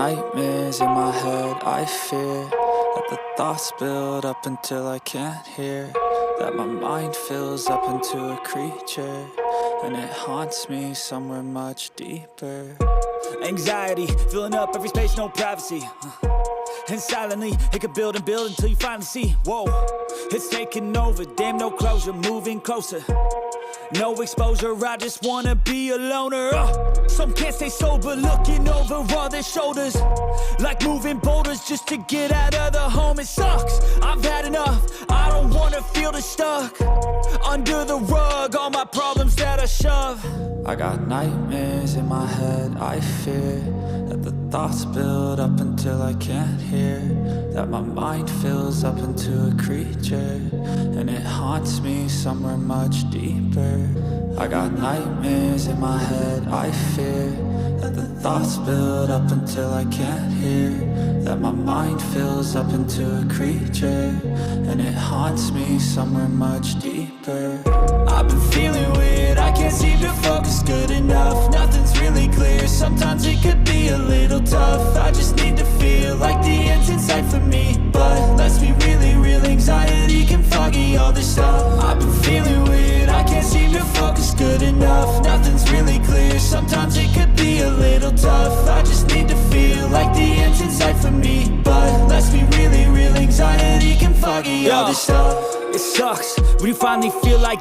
nightmares in my head, I fear that the thoughts build up until I can't hear, that my mind fills up into a creature, and it haunts me somewhere much deeper. Anxiety, filling up every space, no privacy. And silently, it could build and build until you finally see, whoa, it's taking over, damn, no closure, moving closer. No exposure, I just wanna be a loner. Some can't stay sober, looking over all their shoulders, like moving boulders just to get out of the home. It sucks, I've had enough, I don't wanna feel the stuck under the rug, all my problems that I shove. I got nightmares in my head, I fear that the thoughts build up until I can't hear, that my mind fills up into a creature, and it haunts me somewhere much deeper. I got nightmares in my head, I fear that the thoughts build up until I can't hear, that my mind fills up into a creature, and it haunts me somewhere much deeper. I've been feeling weird, I can't seem to focus good enough. Nothing's really clear, sometimes it could be a little tough. I just need to feel like the end's in sight for me, but let's be really real, anxiety can foggy all this stuff. I've been feeling weird, I can't seem to focus good enough. Nothing's really clear, sometimes it could be a little tough. I just need to feel like the end's in sight for me, but let's be really real, anxiety can foggy all this stuff. It sucks when you finally feel like